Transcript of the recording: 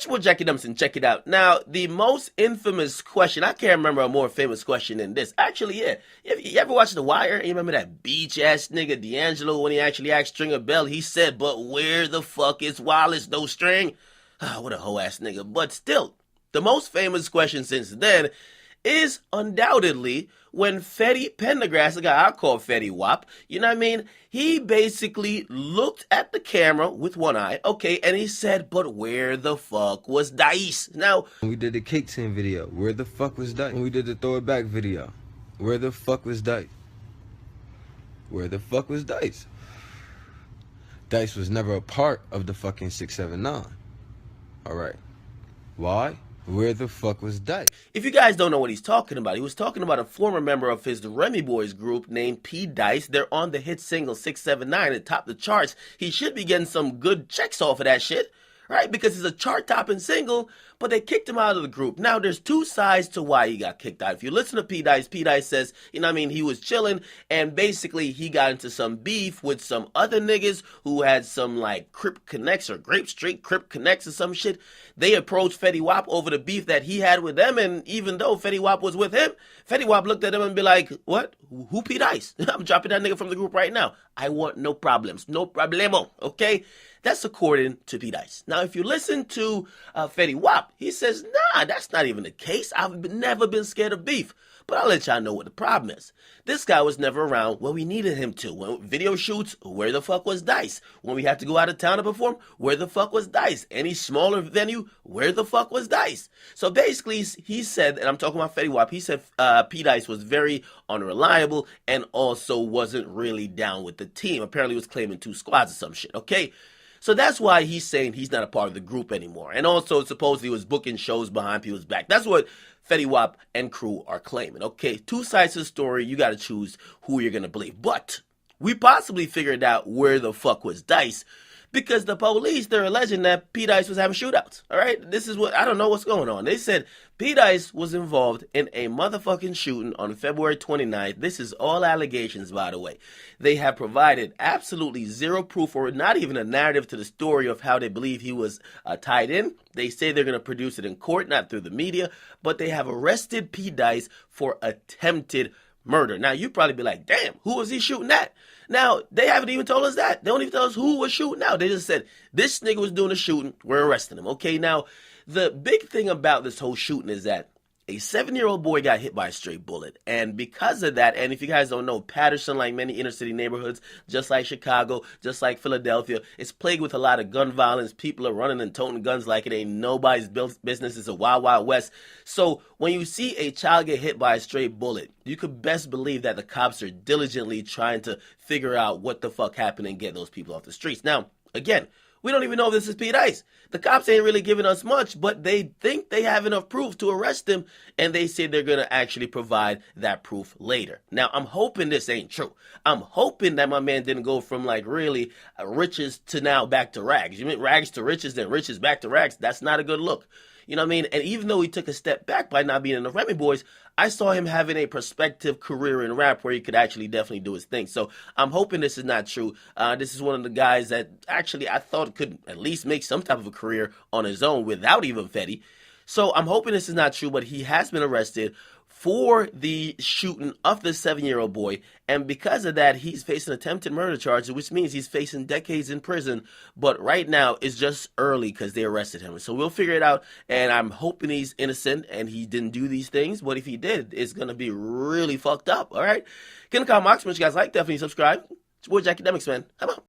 To Dj Akademiks and check it out. Now, the most infamous question, I can't remember a more famous question than this. Actually, yeah. You ever watch The Wire? You remember that beach-ass nigga D'Angelo when he actually asked Stringer Bell? He said, but where the fuck is Wallace, no string? Ah, what a hoe-ass nigga. But still, the most famous question since then is undoubtedly when Fetty Pendergrass, the guy I call Fetty Wap, you know what I mean? He basically looked at the camera with one eye, okay, and he said, but where the fuck was Dice? Now, when we did the Cake Tin video, where the fuck was Dice? When we did the Throw It Back video, where the fuck was Dice? Where the fuck was Dice? Dice was never a part of the fucking 679. Alright. Why? Where the fuck was Dice? If you guys don't know what he's talking about, he was talking about a former member of his Remy Boys group named P. Dice. They're on the hit single 679 and top the charts. He should be getting some good checks off of that shit, right? Because it's a chart-topping single, but they kicked him out of the group. Now, there's two sides to why he got kicked out. If you listen to P. Dice says, you know what I mean, he was chilling, and basically he got into some beef with some other niggas who had some, like, Crip Connects or Grape Street Crip Connects or some shit. They approached Fetty Wap over the beef that he had with them, and even though Fetty Wap was with him, Fetty Wap looked at him and be like, what? Who P. Dice? I'm dropping that nigga from the group right now. I want no problems. No problemo, okay? That's according to P. Dice. Now, if you listen to Fetty Wap, he says, nah, that's not even the case. I've never been scared of beef. But I'll let y'all know what the problem is. This guy was never around when we needed him to. When video shoots, where the fuck was Dice? When we had to go out of town to perform, where the fuck was Dice? Any smaller venue, where the fuck was Dice? So basically, he said, and I'm talking about Fetty Wap, he said P. Dice was very unreliable and also wasn't really down with the team. Apparently, he was claiming 2 squads or some shit, okay? So that's why he's saying he's not a part of the group anymore. And also, supposedly, he was booking shows behind people's back. That's what Fetty Wap and crew are claiming. Okay, 2 sides to the story. You got to choose who you're going to believe. But we possibly figured out where the fuck was Dice because the police, they're alleging that P. Dice was having shootouts. All right, this is what, I don't know what's going on. They said P. Dice was involved in a motherfucking shooting on February 29th. This is all allegations, by the way. They have provided absolutely zero proof or not even a narrative to the story of how they believe he was tied in. They say they're going to produce it in court, not through the media, but they have arrested P. Dice for attempted murder. Now, you'd probably be like, damn, who was he shooting at? Now, they haven't even told us that. They don't even tell us who was shooting out. They just said, this nigga was doing a shooting, we're arresting him. Okay, now, the big thing about this whole shooting is that a 7-year-old boy got hit by a stray bullet. And because of that, and if you guys don't know, Patterson, like many inner city neighborhoods, just like Chicago, just like Philadelphia, it's plagued with a lot of gun violence. People are running and toting guns like it ain't nobody's business. It's a wild, wild west. So when you see a child get hit by a stray bullet, you could best believe that the cops are diligently trying to figure out what the fuck happened and get those people off the streets. Now, again, we don't even know if this is P. Dice. The cops ain't really giving us much, but they think they have enough proof to arrest him, and they say they're going to actually provide that proof later. Now, I'm hoping this ain't true. I'm hoping that my man didn't go from, like, really riches to now back to rags. You mean rags to riches, then riches back to rags? That's not a good look. You know what I mean? And even though he took a step back by not being in the Remy Boys, I saw him having a prospective career in rap where he could actually definitely do his thing. So I'm hoping this is not true. This is one of the guys that actually I thought could at least make some type of a career on his own without even Fetty. So I'm hoping this is not true, but he has been arrested for the shooting of the 7-year-old boy. And because of that, he's facing attempted murder charges, which means he's facing decades in prison. But right now, it's just early because they arrested him. So we'll figure it out. And I'm hoping he's innocent and he didn't do these things. But if he did, it's going to be really fucked up. All right? Get in the comment box. Make sure you guys like, definitely subscribe. It's To Dj Akademiks, man. Come on.